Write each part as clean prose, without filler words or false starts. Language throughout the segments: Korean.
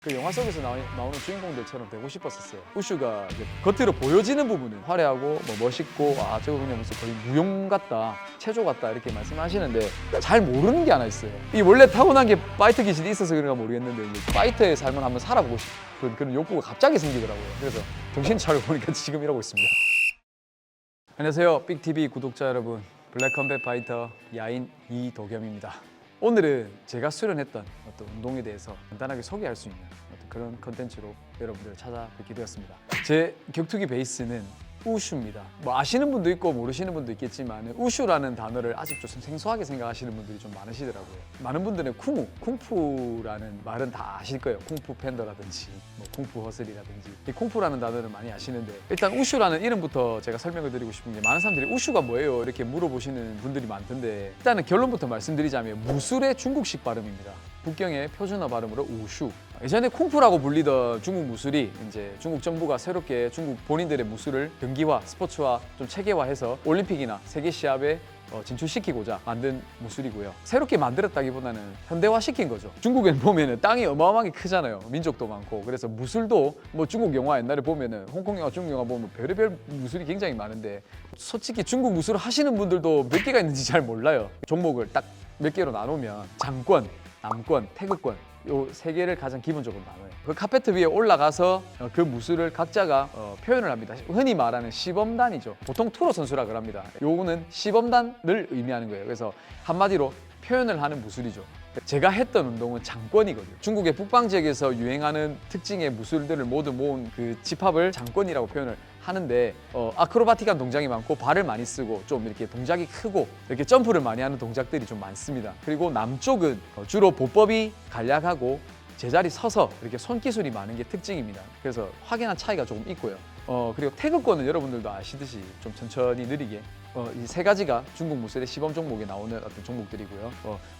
그 영화 속에서 나오는 주인공들처럼 되고 싶었었어요. 우슈가 이제 겉으로 보여지는 부분은 화려하고 뭐 멋있고 저거 그냥 무슨 거의 무용 같다, 체조 같다 이렇게 말씀하시는데 잘 모르는 게 하나 있어요. 이 원래 타고난 게 파이터 기질이 있어서 그런가 모르겠는데 이제 파이터의 삶을 한번 살아보고 싶은 그런 욕구가 갑자기 생기더라고요. 그래서 정신 차려보니까 지금 이러고 있습니다. 안녕하세요, 빅TV 구독자 여러분. 블랙컴뱃 파이터 야인 이도겸입니다. 오늘은 제가 수련했던 어떤 운동에 대해서 간단하게 소개할 수 있는 어떤 그런 컨텐츠로 여러분들을 찾아뵙게 되었습니다. 제 격투기 베이스는 우슈입니다. 뭐 아시는 분도 있고 모르시는 분도 있겠지만 우슈라는 단어를 아직 좀 생소하게 생각하시는 분들이 좀 많으시더라고요. 많은 분들은 쿵푸라는 말은 다 아실 거예요. 쿵푸 팬더라든지 뭐 쿵푸 허슬이라든지 이 쿵푸라는 단어를 많이 아시는데, 일단 우슈라는 이름부터 제가 설명을 드리고 싶은 게, 많은 사람들이 우슈가 뭐예요? 이렇게 물어보시는 분들이 많던데, 일단은 결론부터 말씀드리자면 무술의 중국식 발음입니다. 북경의 표준어 발음으로 우슈. 예전에 쿵푸라고 불리던 중국 무술이 이제 중국 정부가 새롭게 중국 본인들의 무술을 경기화, 스포츠화 좀 체계화해서 올림픽이나 세계 시합에 진출시키고자 만든 무술이고요. 새롭게 만들었다기보다는 현대화시킨 거죠. 중국에 보면은 땅이 어마어마하게 크잖아요. 민족도 많고. 그래서 무술도 뭐 중국 영화 옛날에 보면은 홍콩 영화, 중국 영화 보면 별의별 무술이 굉장히 많은데, 솔직히 중국 무술을 하시는 분들도 몇 개가 있는지 잘 몰라요. 종목을 딱 몇 개로 나누면 장권, 남권, 태극권 요 세 개를 가장 기본적으로 나눠요. 그 카페트 위에 올라가서 그 무술을 각자가 표현을 합니다. 흔히 말하는 시범단이죠. 보통 투로 선수라 그럽니다. 요거는 시범단을 의미하는 거예요. 그래서 한마디로 표현을 하는 무술이죠. 제가 했던 운동은 장권이거든요. 중국의 북방 지역에서 유행하는 특징의 무술들을 모두 모은 그 집합을 장권이라고 표현을 하는데, 아크로바틱한 동작이 많고 발을 많이 쓰고 좀 이렇게 동작이 크고 이렇게 점프를 많이 하는 동작들이 좀 많습니다. 그리고 남쪽은 주로 보법이 간략하고 제자리 서서 이렇게 손기술이 많은 게 특징입니다. 그래서 확연한 차이가 조금 있고요. 그리고 태극권은 여러분들도 아시듯이 좀 천천히 느리게 이 세 가지가 중국 무술의 시범 종목에 나오는 어떤 종목들이고요.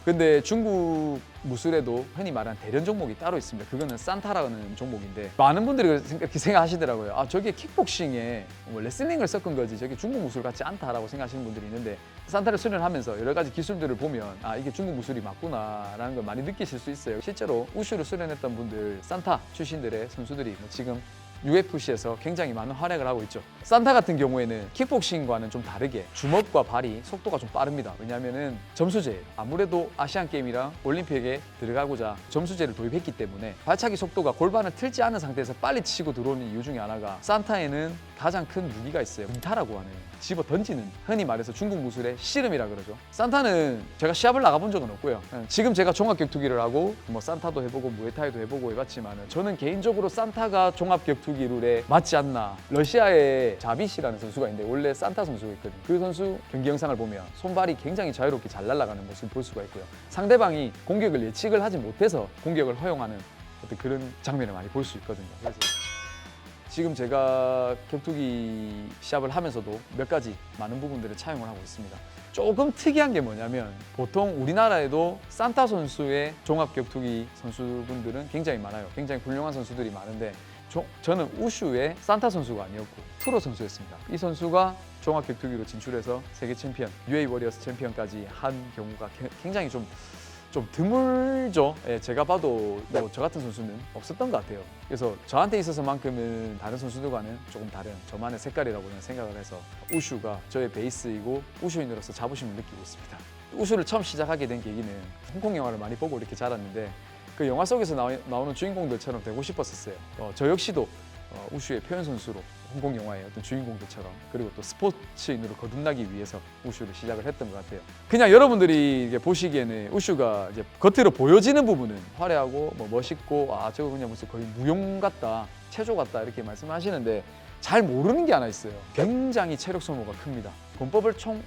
근데 중국 무술에도 흔히 말하는 대련 종목이 따로 있습니다. 그거는 산타라는 종목인데, 많은 분들이 이렇게 생각하시더라고요. 저게 킥복싱에 레슬링을 섞은 거지 저게 중국 무술 같지 않다라고 생각하시는 분들이 있는데, 산타를 수련하면서 여러 가지 기술들을 보면 이게 중국 무술이 맞구나라는 걸 많이 느끼실 수 있어요. 실제로 우슈를 수련했던 분들, 산타 출신들의 선수들이 지금 UFC에서 굉장히 많은 활약을 하고 있죠. 산타 같은 경우에는 킥복싱과는 좀 다르게 주먹과 발이 속도가 좀 빠릅니다. 왜냐하면 점수제예요. 아무래도 아시안 게임이랑 올림픽에 들어가고자 점수제를 도입했기 때문에 발차기 속도가 골반을 틀지 않은 상태에서 빨리 치고 들어오는 이유 중에 하나가, 산타에는 가장 큰 무기가 있어요. 문타라고 하는 집어 던지는, 흔히 말해서 중국 무술의 씨름이라 그러죠. 산타는 제가 시합을 나가본 적은 없고요. 지금 제가 종합격투기를 하고 뭐 산타도 해보고 무에타이도 해보고 해봤지만, 저는 개인적으로 산타가 종합격투기 룰에 맞지 않나. 러시아의 자비시라는 선수가 있는데 원래 산타 선수가 있거든요. 그 선수 경기 영상을 보면 손발이 굉장히 자유롭게 잘 날아가는 모습을 볼 수가 있고요. 상대방이 공격을 예측을 하지 못해서 공격을 허용하는 어떤 그런 장면을 많이 볼 수 있거든요. 그래서 지금 제가 격투기 시합을 하면서도 몇 가지 많은 부분들을 차용을 하고 있습니다. 조금 특이한 게 뭐냐면, 보통 우리나라에도 산타 선수의 종합격투기 선수분들은 굉장히 많아요. 굉장히 훌륭한 선수들이 많은데, 저는 우슈의 산타 선수가 아니었고 투로 선수였습니다. 이 선수가 종합격투기로 진출해서 세계 챔피언, UA 워리어스 챔피언까지 한 경우가 굉장히 좀 드물죠. 제가 봐도 뭐 저 같은 선수는 없었던 것 같아요. 그래서 저한테 있어서만큼은 다른 선수들과는 조금 다른 저만의 색깔이라고 저는 생각을 해서 우슈가 저의 베이스이고 우슈인으로서 자부심을 느끼고 있습니다. 우슈를 처음 시작하게 된 계기는 홍콩 영화를 많이 보고 이렇게 자랐는데, 그 영화 속에서 나오는 주인공들처럼 되고 싶었었어요. 저 역시도 우슈의 표현 선수로 홍콩 영화의 어떤 주인공들처럼, 그리고 또 스포츠인으로 거듭나기 위해서 우슈를 시작을 했던 것 같아요. 그냥 여러분들이 보시기에는 우슈가 이제 겉으로 보여지는 부분은 화려하고 뭐 멋있고 저거 그냥 무슨 거의 무용 같다, 체조 같다 이렇게 말씀하시는데, 잘 모르는 게 하나 있어요. 굉장히 체력 소모가 큽니다. 권법을 총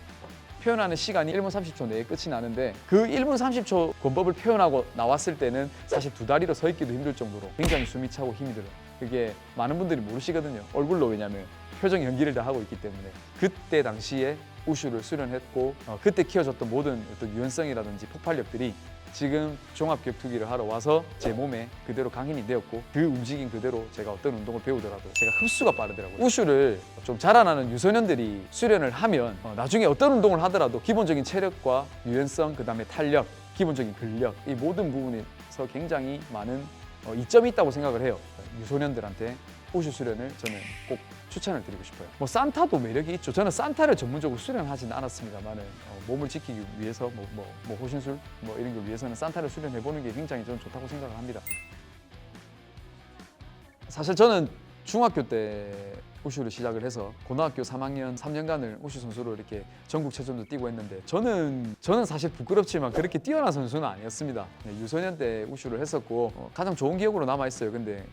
표현하는 시간이 1분 30초 내에 끝이 나는데, 그 1분 30초 권법을 표현하고 나왔을 때는 사실 두 다리로 서 있기도 힘들 정도로 굉장히 숨이 차고 힘이 들어요. 그게 많은 분들이 모르시거든요. 얼굴로, 왜냐면 표정 연기를 다 하고 있기 때문에. 그때 당시에 우슈를 수련했고 그때 키워졌던 모든 어떤 유연성이라든지 폭발력들이 지금 종합격투기를 하러 와서 제 몸에 그대로 강인이 되었고, 그 움직임 그대로 제가 어떤 운동을 배우더라도 제가 흡수가 빠르더라고요. 우슈를 좀 자라나는 유소년들이 수련을 하면 나중에 어떤 운동을 하더라도 기본적인 체력과 유연성, 그 다음에 탄력, 기본적인 근력, 이 모든 부분에서 굉장히 많은 이점이 있다고 생각을 해요. 유소년들한테 우슈 수련을 저는 꼭 추천을 드리고 싶어요. 뭐 산타도 매력이 있죠. 저는 산타를 전문적으로 수련하지는 않았습니다만 몸을 지키기 위해서 뭐 호신술 뭐 이런 걸 위해서는 산타를 수련해 보는 게 굉장히 저는 좋다고 생각을 합니다. 사실 저는 중학교 때 우슈를 시작을 해서 고등학교 3학년 3년간을 우슈 선수로 이렇게 전국체전도 뛰고 했는데 저는 사실 부끄럽지만 그렇게 뛰어난 선수는 아니었습니다. 유소년 때 우슈를 했었고 가장 좋은 기억으로 남아 있어요. 근데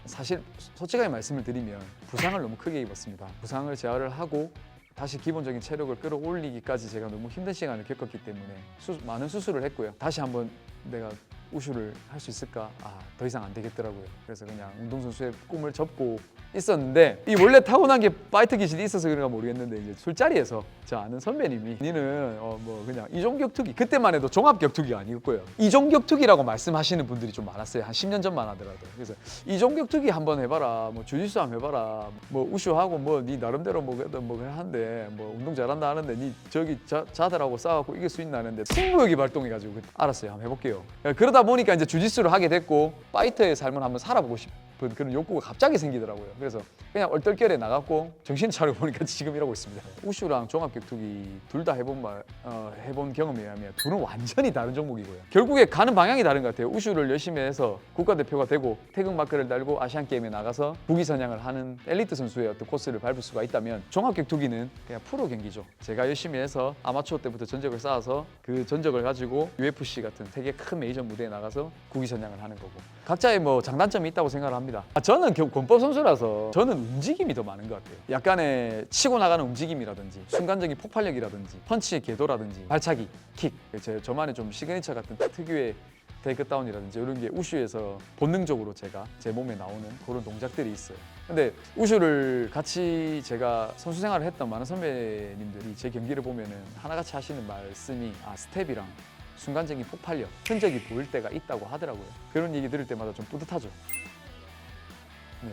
사실 솔직하게 말씀을 드리면 부상을 너무 크게 입었습니다. 부상을 재활을 하고 다시 기본적인 체력을 끌어올리기까지 제가 너무 힘든 시간을 겪었기 때문에 많은 수술을 했고요. 다시 한번 내가 우슈를 할 수 있을까? 더 이상 안 되겠더라고요. 그래서 그냥 운동선수의 꿈을 접고 있었는데 이 원래 타고난 게 파이터 기질이 있어서 그런가 모르겠는데 이제 술자리에서 저 아는 선배님이 니는 뭐 그냥 이종격투기 그때만 해도 종합격투기가 아니었고요. 이종격투기라고 말씀하시는 분들이 좀 많았어요. 한 10년 전만 하더라도. 그래서 이종격투기 한번 해봐라. 뭐 주짓수 한번 해봐라. 뭐 우슈하고 뭐 니 나름대로 뭐 하는데 뭐 운동 잘한다 하는데 니 저기 자들하고 싸워갖고 이길 수 있나 하는데 승부욕이 발동해가지고 알았어요. 한번 해볼게요. 그러다 보니까 이제 주짓수를 하게 됐고 파이터의 삶을 한번 살아보고 싶은 그런 욕구가 갑자기 생기더라고요. 그래서 그냥 얼떨결에 나갔고 정신 차려 보니까 지금 이러고 있습니다. 우슈랑 종합격투기 둘 다 해본 경험에 의하면 둘은 완전히 다른 종목이고요. 결국에 가는 방향이 다른 것 같아요. 우슈를 열심히 해서 국가대표가 되고 태극마크를 달고 아시안 게임에 나가서 국위 선양을 하는 엘리트 선수의 어떤 코스를 밟을 수가 있다면 종합격투기는 그냥 프로 경기죠. 제가 열심히 해서 아마추어 때부터 전적을 쌓아서 그 전적을 가지고 UFC 같은 세계 큰 메이저 무대에 나가서 국위 선양을 하는 거고 각자의 뭐 장단점이 있다고 생각을 합니다. 저는 권법 선수라서 저는 움직임이 더 많은 것 같아요. 약간의 치고 나가는 움직임이라든지 순간적인 폭발력이라든지 펀치의 궤도라든지 발차기, 킥 저만의 좀 시그니처 같은 특유의 테이크다운이라든지 이런 게 우슈에서 본능적으로 제 몸에 나오는 그런 동작들이 있어요. 근데 우슈를 같이 제가 선수 생활을 했던 많은 선배님들이 제 경기를 보면은 하나같이 하시는 말씀이 스텝이랑 순간적인 폭발력, 흔적이 보일 때가 있다고 하더라고요. 그런 얘기 들을 때마다 좀 뿌듯하죠. 네.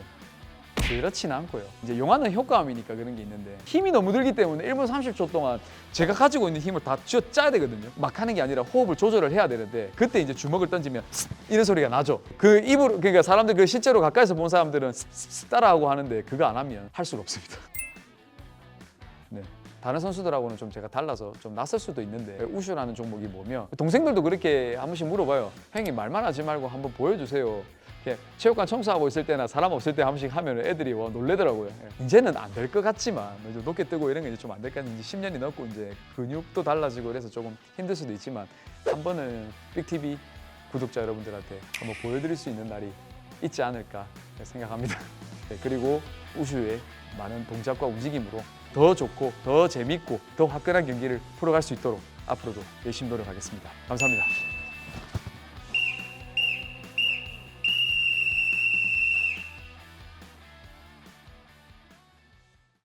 그렇진 않고요. 이제 영화는 효과음이니까 그런 게 있는데 힘이 너무 들기 때문에 1분 30초 동안 제가 가지고 있는 힘을 다 쥐어짜야 되거든요. 막 하는 게 아니라 호흡을 조절을 해야 되는데 그때 이제 주먹을 던지면 이런 소리가 나죠. 그 입으로 그러니까 사람들 그 실제로 가까이서 본 사람들은 따라하고 하는데 그거 안 하면 할 수가 없습니다. 네. 다른 선수들하고는 좀 제가 달라서 좀 낯설 수도 있는데 우슈라는 종목이 뭐며 동생들도 그렇게 한 번씩 물어봐요. 형님 말만 하지 말고 한번 보여주세요. 체육관 청소하고 있을 때나 사람 없을 때 한 번씩 하면 애들이 놀래더라고요. 이제는 안 될 것 같지만 이제 높게 뜨고 이런 게 이제 좀 안 될 것 같은데 10년이 넘고 이제 근육도 달라지고 그래서 조금 힘들 수도 있지만 한 번은 빅TV 구독자 여러분들한테 한번 보여드릴 수 있는 날이 있지 않을까 생각합니다. 네, 그리고 우슈의 많은 동작과 움직임으로 더 좋고 더 재밌고 더 화끈한 경기를 풀어갈 수 있도록 앞으로도 열심히 노력하겠습니다. 감사합니다.